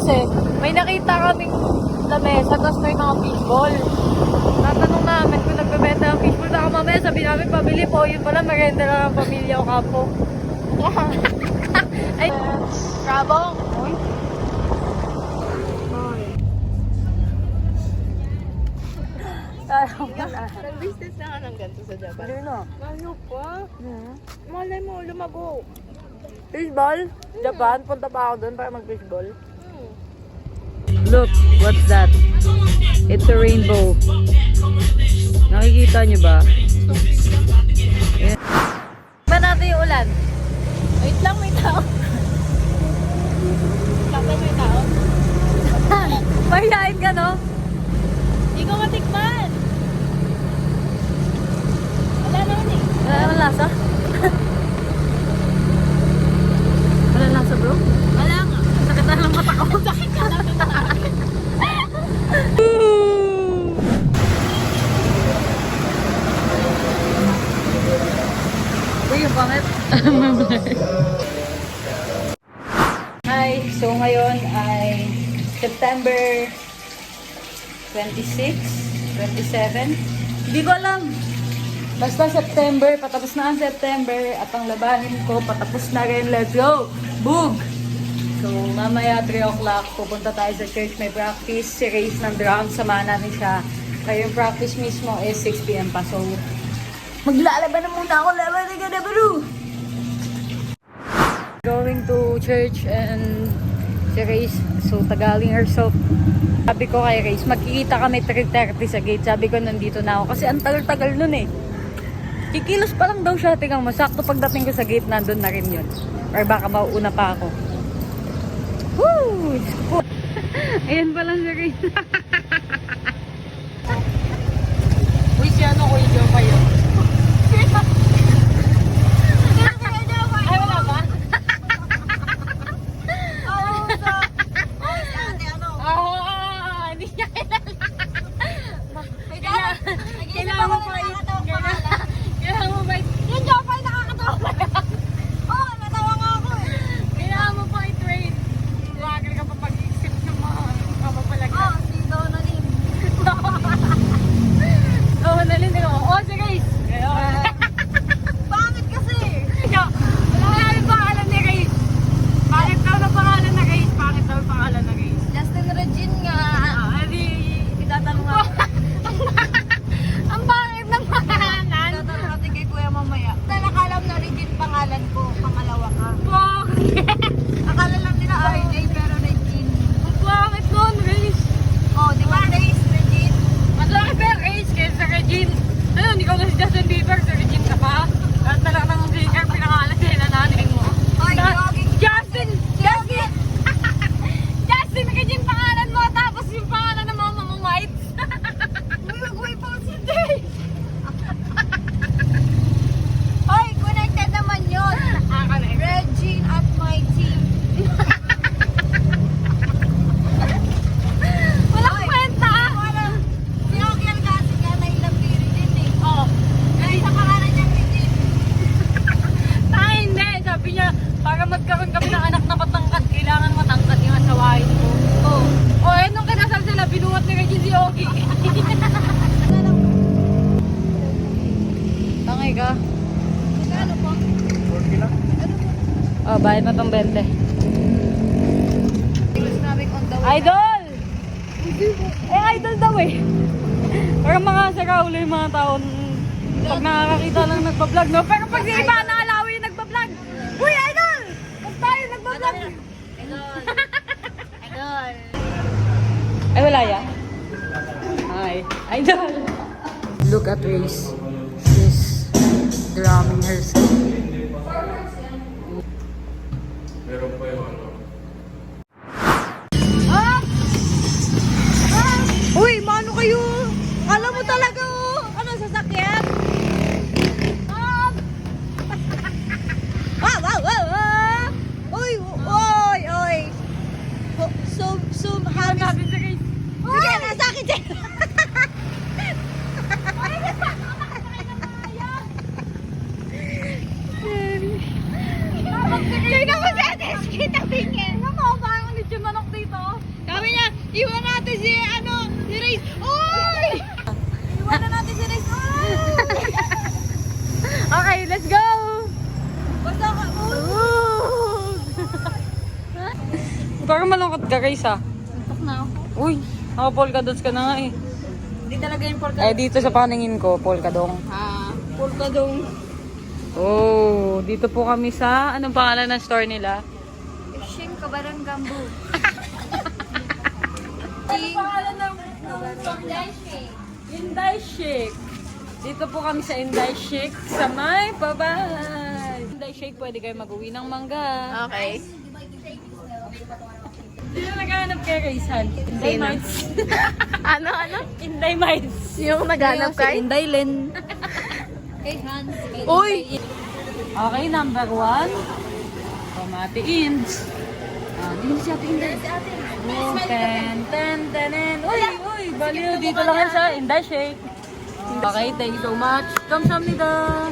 kasi may nakita kaming lamesa tapos may mga fishball. Tatanong namin kung nagbebenta ng fishball. Baka mamaya sabi namin pabili po. Yun pala merenda lang ng pamilya o kapo. Ay, Rabong. Uy. Nag-business na ka ng ganito sa Japan. Hindi na. Ano pa? Malay mo, lumago. Fishball? Japan? Punta pa ako doon para mag-fishball. Look, what's that? It's a rainbow. Nakikita niyo ba? Yeah. Ba natin yung ulan? Wait lang, may tao. Kapag may tao. Mahihain ka, no? Hindi ko matikman. Wala naman eh. Wala naman lasa? Wala lasa, bro? Wala nga. Sakit na lang mata ko. Sakit ka lang ito. Uy, yung pangit. Hi, so ngayon ay September 26, 27. Hindi ko alam. Basta September, patapos na ang September at ang labahin ko patapos na rin. Let's go! Boog! So mamaya 3 o'clock pupunta tayo sa church. May practice. Si Race ng drum. Samahan natin siya. Kaya yung practice mismo is 6 p.m. pa. So maglalaban na muna ako. Laban na ganda bro! Going to church and si Race, so tagaling herself. Sabi ko kay Race, magkikita kami 3:30 sa gate. Sabi ko nandito na ako kasi ang tagal-tagal nun eh. Kikilos pa lang daw siya. Tingnan mo, sakto pagdating ko sa gate, nandun na rin yun. Or baka mauuna pa ako. Woo! Ayan pa lang si Race. Uy, si ano ko yung pa yun. Ay, wala ba? Hindi niya kailangan mo pa kailangan mo ba yung joke ay nakakatawa ba yan? Oo, natawa nga ako eh. Kailangan mo pa i-train. Huwag ka pa pag-iisip ng mga kapapalagay. Oo, si Donalyn. Donalyn, tingnan mo. Oh, si Race! Bakit kasi? Wala nga yung pangalan ni Race. Bakit daw na pangalan na Race? Bakit daw yung pangalan na Race? Justin Regine nga. Itatanong nga. Ang bakit ng pangalan? Tatanong natin kay Kuya mamaya. Nakalam na Regine pangalan ko. Pangalawa ka. Bakit? Akala lang nila RJ pero Regine. Bakit nun, Race? Oh, di ba Race, Regine? Mas laki pa yung Race kaysa sa Regine. Ano, hindi ko na si Justin Bieber, sa Regine ka pa. At talaga ng singer, pinakalan din na nanay mo. Ay, Justin! Justin, Regine pangalan mo, tapos yung pangalan ng mama mo, Mike. Uy, po si Day. Hoy, connected naman yun. Regine at my team. Walang kwenta. Si Ogiel kasi kaya nailang ni Regine eh. Oh, Ay, sa pangalan niyang Regine. hindi. Sabi niya, para magkaroon kami ng anak na matangkad, kailangan matangkad yung asawain ko. Oh. Oh, eh, nung kinasal sila, binuhat ni Regine si Ogie. Tangay ka. Ano po? Oh, bayad na tong 20. English namin on the way. Idol! Eh, idol daw eh. Parang mga saraulo yung mga taon pag nakakakita lang nagpa-vlog, no? Pero pag si iba naalawi yung nagpa-vlog, uy, idol! Pag tayo nagpa-vlog. Idol. Ay, wala yan? Hi. Idol! Look at Race. She's drumming herself. Meron pa yung ano. Ah! Ah! Uy, mano kayo? Alam mo talaga, oh. Ano, sasakyan? Ah! Wow, wow, wow, wow! Uy, oy, oy! Happy. Sabi sa Race. Sige, nasa akin dyan. Tingnan mo si Ate, kita ka, Grace, ha? Antok na ako. Uy, polka dots ka na nga eh. Hindi talaga yung polka. Eh, dito sa paningin ko, polka dong. Polka dong. Oh, dito po kami sa, anong pangalan ng store nila? Fishing Kabarang Gambo. Ano pangalan ng Inday Shake. Dito po kami sa Inday Shake sa may pabay. Inday Shake, pwede kayo mag-uwi ng mangga. Okay. Sino naghahanap kay Raysan? Inday Sino? Mites. Ano? Inday Mites. Yung naghanap kay? Inday Len. Kay Hans. Uy! Okay, number 1. Tomate Inds. Dito si Ate Inday. Oh, ten. Uy, baliw. Dito lang yan sa Inday Shake. Okay, thank you so much. Kamsahamnida.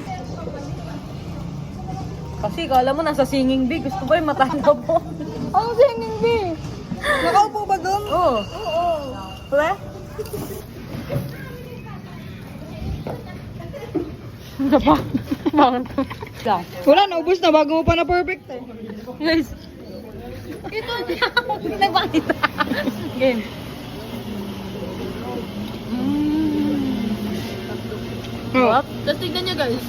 Kasi kala mo nasa singing bee. Gusto ko yung matanda mo. Ang singing bee. Nakaupo ba doon? Oo. Pre? Bakit? Lang. Wala, naubos na bago mo pa na perfect eh. Guys. Ito niya. Nagpakita. Game. What? Tapos tignan niyo guys.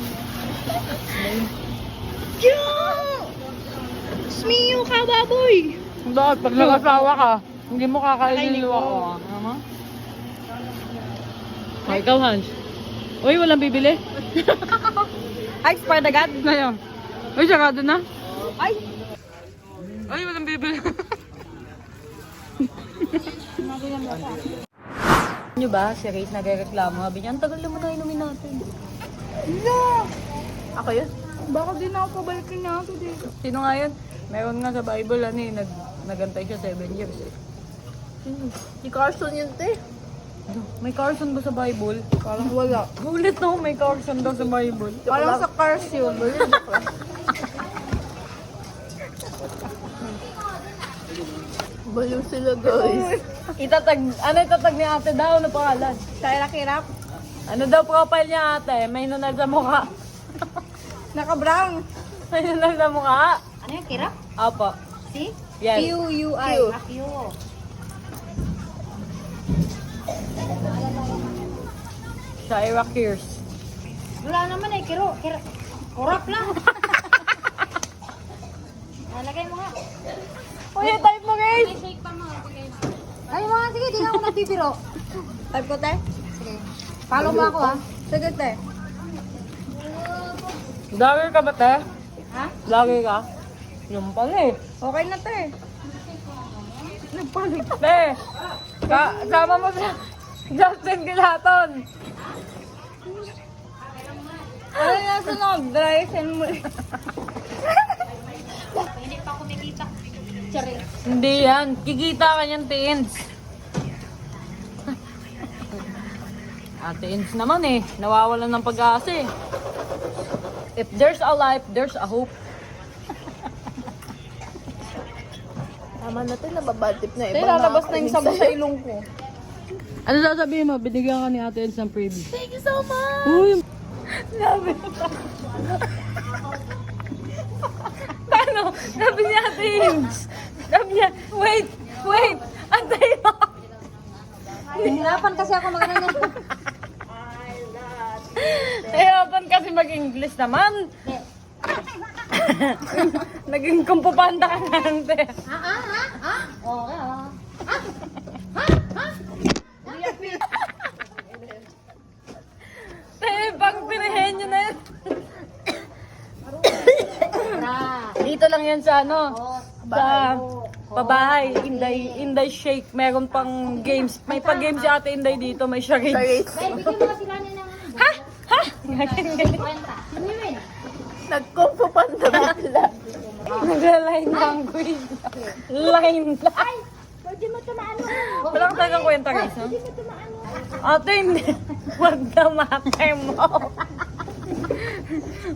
Smiyo ka, baboy! Bakit? Pag nag-asawa ka, hindi mo kakainin luwa ko. Ano? Ay, ikaw, Hans. Uy, walang bibili. Ay, expired agad? Ngayon. Uy, sarado na. Ay! Ay, walang bibili. Nyo ba, si Rayce nagreklamo. Sabi niya, ang tagal naman na inumin natin. No! Ako yun? Baka di na ako pabalikin niya ako dito. Sino nga yun? Meron nga sa Bible, ano eh, nagantay siya 7 years eh. Si Carson yun, te. May Carson ba sa Bible? Parang wala. Ulit no, may Carson daw sa Bible. Parang sa cars yun. Baliw sila, guys. Itatag ni ate daw na pangalan? Kaya kirap. Ano daw profile niya ate? May nunal sa mukha. Naka-brown. May nunal sa mukha. Ano yung kirap? Apo. Si? Yes. Q-U-I. Q. Shira Kears. Wala naman eh, kurap lang. Nalagay mo nga. Uy, type mo guys! Shake pa mga bigay mo. Ay mga, sige, di na ako nagbibiro. Type ko, te? Sige. Follow mo ako, ha? Sige, te. Vlogger ka ba te? Ha? Vlogger ka? Yung pala eh. Okay na, te. Nagpalit te. Sama mo sa Justin Gilaton. Ano na sunog? Dry send mo. Hindi yan. Kikita ka niyan, Teens. Teens naman eh. Nawawalan ng pag-asa eh. If there's a life, there's a hope. Tama na, te. Nababadtip na. Te, lalabas na yung sabo sa ilong ko. Ano sasabihin mo? Binigyan ka ni Ate Ens ng freebie. Thank you so much! Uy! Sabi Paano? Sabi niya Ate Ens. Sabi niya, wait! Antay mo! Hirapan kasi ako mag-ano niya. Hirapan kasi mag-English naman. Naging kumpupanda ka na, ante. Okay, ha? Pang pinahenyo na yun. Dito lang yan sa ano, sa pabahay, Inday Shake. Meron pang games. May pag-games si Ate Inday dito, may charades. Bigyan mo na sila niya ng Ha? kwenta. Ano yun? Nagkumpupanda ba sila? Nagla-line language. Line lang. Ay! Pwede mo tumaano. Wala kang talagang kwenta guys, no? Pwede mo tumaano. Ate, hindi. Huwag na makay mo.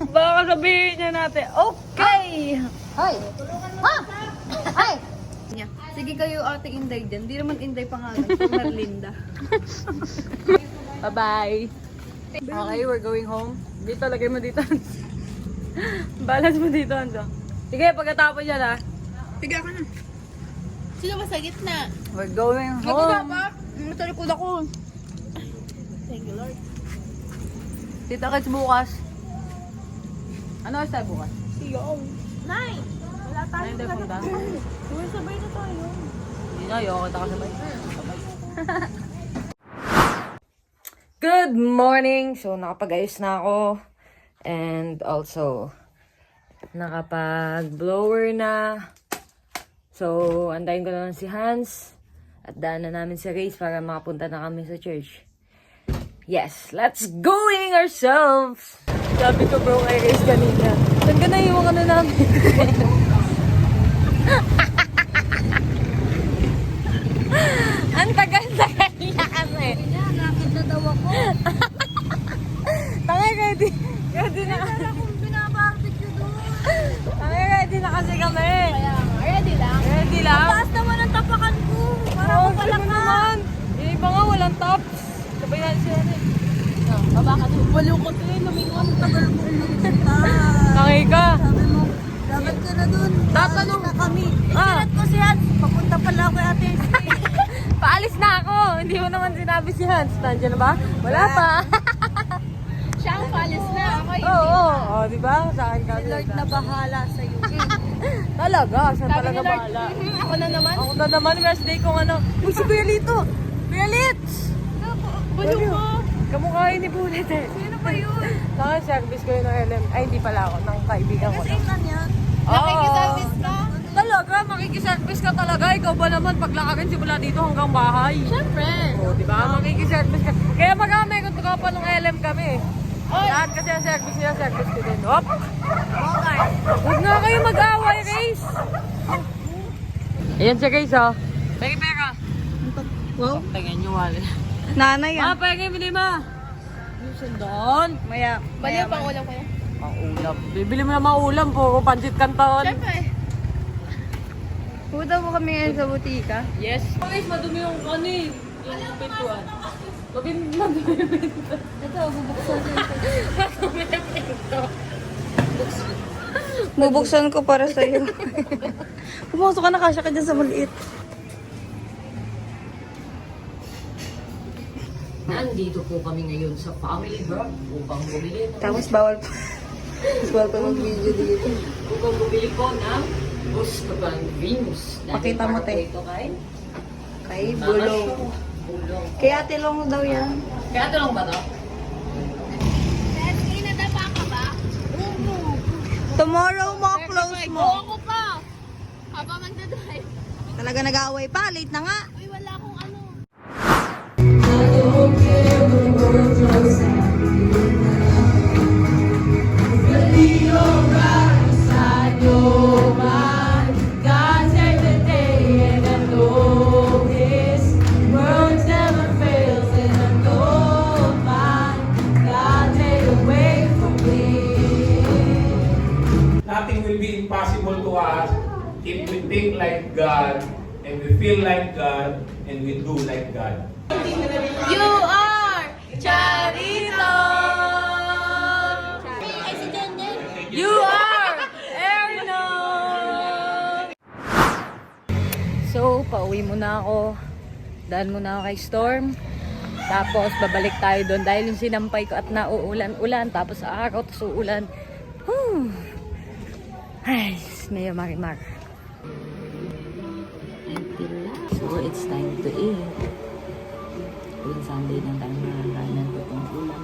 Baka sabihin niya natin, okay. Hoy! Ha? Ay! Sige kayo Ate Inday dyan. Di naman Inday pangalan. Merlinda. Bye-bye. Okay, we're going home. Dito, lagay mo dito. Balance mo dito, Anjo. Sige, pagkatapos yan ha. Tiga ka na. Sino ba sa gitna? We're going Ako home. dapat. Sa likod ako. Thank you, Lord. Tita Kits bukas. Ano oras tayo bukas? Siyo. Nay! Wala tayo. Ayun tayo punta. Uy, sabay na tayo. Hindi na, ayoko kita kasabay. Good morning! So, nakapag-ayos na ako. And also, nakapag-blower na. So, antayin ko na lang si Hans. At daan na namin sa race para makapunta na kami sa church. Yes, let's going ourselves! Sabi ko bro kay race kanina. Saan ka na yung ano namin? Ang tagal-tagal niya kasi. Nakakit na daw ako. Tangay, ready na. Wala akong binabarbecue doon. Tangay, ready na kasi kami. Kaya nga, ready lang. Ready lang. Taas naman ang tapakan ko. Para Oo, ko pala sino ka. naman. Yung iba nga walang tops. Sabay na siya eh. Baba ka doon. Balukot eh. Lumingon. Tagal mo luminta. Tangay ka. Sabi mo, dapat ka na doon. Tatanong. Na kami. Ah. Ikinat ko si Hans. Papunta pala ako kay Ate. Paalis na ako. Hindi mo naman sinabi si Hans. Nandiyan na ba? Wala pa. Siya ang palis na. Ako Oo. Oh, di ba? Sa akin ka. Si Lord na bahala sa'yo. Talaga. Siya Sabi talaga ni Lord, bahala. ako na naman. Ako na naman. Rest day kung ano. Uy, si Kuya Lito. Kuya Litz. Balo mo. Kamukhain ni Bullet eh. Sino pa yun? Naka-service ko yun ng LM. Ay, hindi pala ako. Ng kaibigan ko. Kasi ilan yan? Oo. Nakikiservice ka? Talaga, makikiservice ka talaga. Ikaw ba naman paglakarin simula dito hanggang bahay? Siyempre. Oo, di ba? Makikiservice ka. Kaya marami kung pa ng LM kami. Oy. Lahat kasi ang service nila, service ko din. Hop! Okay. Huwag na kayo mag-away, Race! Ayan si Race, oh. Pegi pera. Wow. Tingnan nyo, wala. Nanay Ma, pegi, bili ma. Yung sandon. Maya. Baliw pang ulam ko yun. Ang ulam. Bibili mo na mga ulam, puro pancit canton. Siyempre. Puta mo kami ngayon sa butika. Yes. Guys, madumi yung kanin. Yung pintuan. Madumi yung pintuan. Ito, bubuksan ko Madumi yung pintuan. Bubuksan ko para sa'yo. Pumasok ka na, kasya ka dyan sa maliit. Nandito po kami ngayon sa Family Hub upang bumili ng Tapos bawal pa. Tapos bawal pa mag-video dito. upang bumili po ng Buscapan Venus. Pakita mo, te. Ito kay Kay Bulong. Bulong. Kay Ate Long daw yan. Kaya ito lang ba to? Inadapa ka ba? Tomorrow mo, close mo. Oo, ako pa. Habang magdadrive. Talaga nag-aaway pa, late na nga. Uy, wala akong ano. Nothing will be impossible to us if we think like God, and we feel like God, and we do like God. You are Charito! Ay, si Jenden. You are Erno! So, pauwi muna ako. Daan muna ako kay Storm. Tapos, babalik tayo doon dahil yung sinampay ko at nauulan-ulan. Tapos, araw, tapos uulan. Whew. Ay, medyo marimar. So, it's time to eat. Tuwing Sunday na tayo nakakain ng totoong ulam.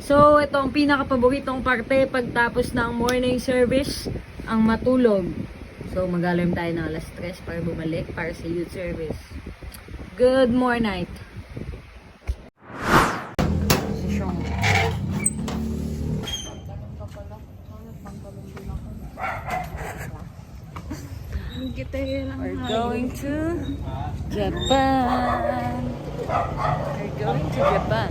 So, ito ang pinaka-paboritong parte pagtapos ng morning service, ang matulog. So, mag-alarm tayo ng alas 3 para bumalik para sa youth service. Good morning. We're going to Japan. We're going to Japan.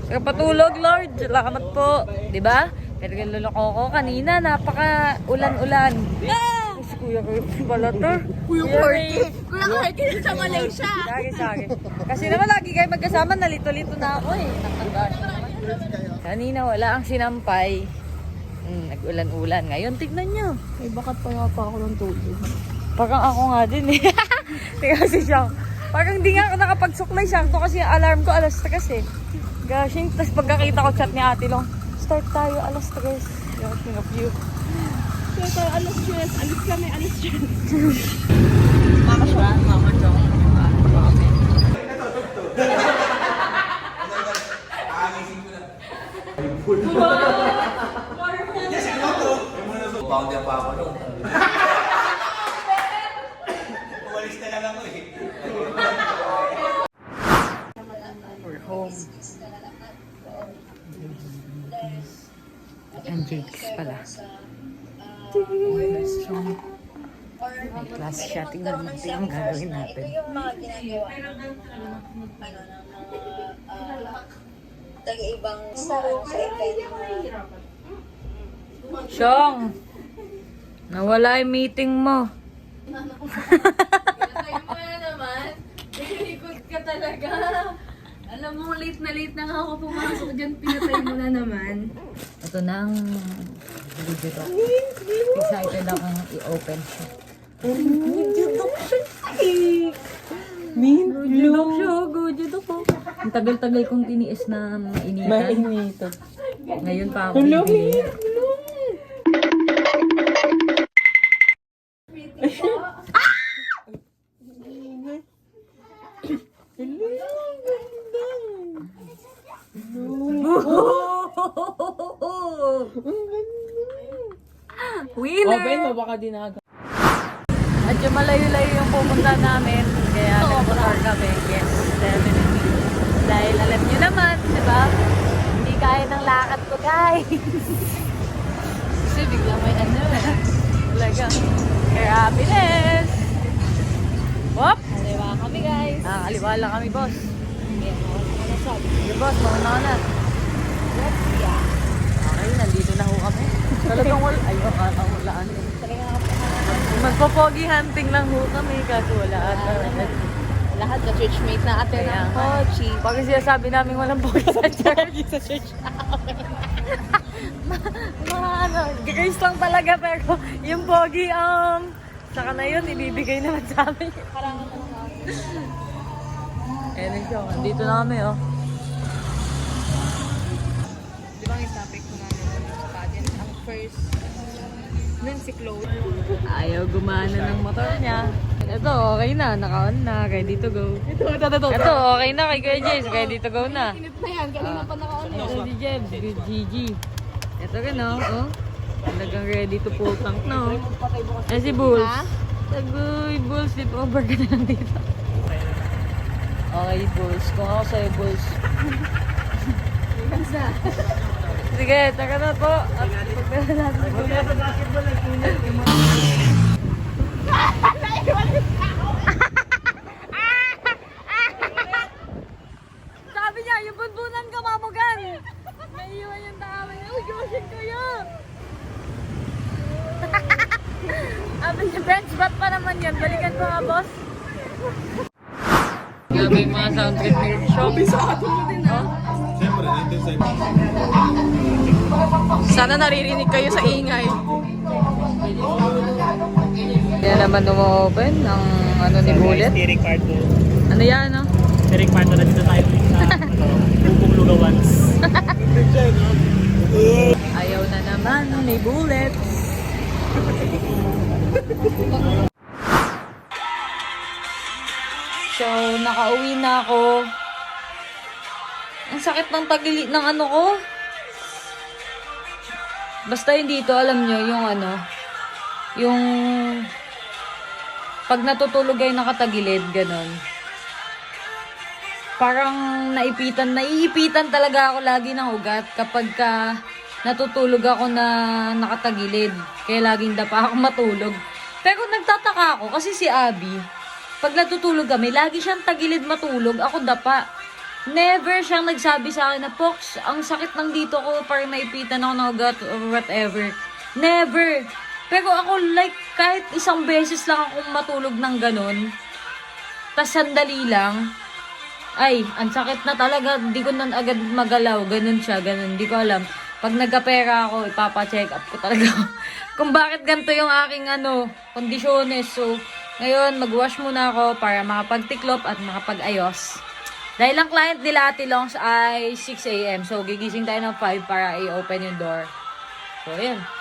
Kapatulog, Lord. Salamat po. Diba? Pero luloko ko kanina, napaka ulan-ulan. Si Kuya Kurt pala to. Kuya lang kahit hindi sa Malaysia. Sagi. Kasi naman lagi kayo magkasama, nalito-lito na ako eh. Nakagash naman. Kanina wala ang sinampay. Nag-ulan-ulan. Ngayon, tignan nyo. Ay, bakit pa ako ng tulog? Parang ako nga din eh. Kasi siya, parang di nga ako nakapagsuklay siya. Ito kasi yung alarm ko alas 3 eh. Gashing, tapos pagkakita ko chat ni Ate Long, start tayo alas 3. Gashing of you. Kaya tayo, alas 10. Alis kami, alas 10. Mama Chong. Bound pa ako nun. Umalis na lang ako eh. We're home. And Jakes pala. May class siya. Tingnan natin ang gagawin natin. Yung mga ginagawa taga-ibang sa event. Chong! Nawala yung meeting mo. Pinatay mo na naman. Likod ka talaga. Alam mo, late na nga ako pumasok dyan. Pinatay mo na naman. Ito na ang video to. Excited akong i-open siya. Gudyo siya. Gudyo ko. Ang tagal-tagal kong tiniis na mainitan. Ngayon pa ako bibili. Winner! Open mo, baka dinaga. Medyo malayo-layo yung pupunta namin. Kaya nag-motor kami. Yes, definitely. Dahil alam nyo naman, di ba? Hindi kaya ng lakad ko, guys. Kasi bigla may ano eh. Talagang happiness! Whoop! Kaliwa kami guys. Kaliwa lang kami, boss. Sige, boss, mauna ka na. Okay, nandito na ho kami. Talagang wala. Ay, walaan. Magpo-pogi hunting lang ho kami kasi wala ata. Lahat na churchmate na ate Kaya ng nga. Kochi. Pag sinasabi namin walang pogi sa church. Sa church na Mga ano, grace lang talaga pero yung pogi, saka na yun, ibibigay naman sa amin. Parang ano nga. Ayan siya, andito na kami, oh. Di ba ang topic ko namin sa pageant? Ang first, nun si Chloe. Ayaw gumana ng motor niya. Ito, okay na, naka-on na, ready to go. Ito, okay na kay Kuya James, ready to go na. Init na yan, kanina pa naka-on Ito si James, good GG. Ito ka no, oh. Talagang ready to pull tank na, oh. Eh si Bulls. Ha? Tagoy, Bulls, slip over ka na lang dito. Okay, Bulls. Kung ako sa'yo, Bulls. Sige, taka na po. At pagpera natin sa Sabi niya, yung bunbunan ka, mamugan. Naiiwan yung tama niya. Uy, gawin kayo. Sabi niya, bench bat pa naman yan. Balikan ko nga, boss. Grabe yung mga sound trip ni Shop. Sana naririnig kayo sa ingay. Yan naman umu-open ng ano ni Bullet. Steering partner. Ano yan, no? Steering partner na dito tayo sa Bukong Lugawans. Ayaw na naman ni Bullet. So, nakauwi na ako. Ang sakit ng tagili ng ano ko. Basta yung dito, alam nyo, yung ano, yung pag natutulog ay nakatagilid, ganon. Parang naiipitan talaga ako lagi ng ugat kapag ka natutulog ako na nakatagilid. Kaya laging dapa ako matulog. Pero nagtataka ako kasi si Abby, pag natutulog kami, lagi siyang tagilid matulog, ako dapa. Never siyang nagsabi sa akin na, Pox, ang sakit ng dito ko, parang naipitan ako ng ugat or whatever. Never. Pero ako like, kahit isang beses lang akong matulog ng ganon, tas sandali lang, ay, ang sakit na talaga, di ko na agad magalaw, ganun siya, ganun, di ko alam. Pag nagkapera ako, ipapa-check up ko talaga kung bakit ganito yung aking kondisyones. So, ngayon, mag-wash muna ako para makapagtiklop at makapag-ayos. Dahil ang client nila Ate Longs ay 6 a.m. So, gigising tayo ng 5 para i-open yung door. So, ayun.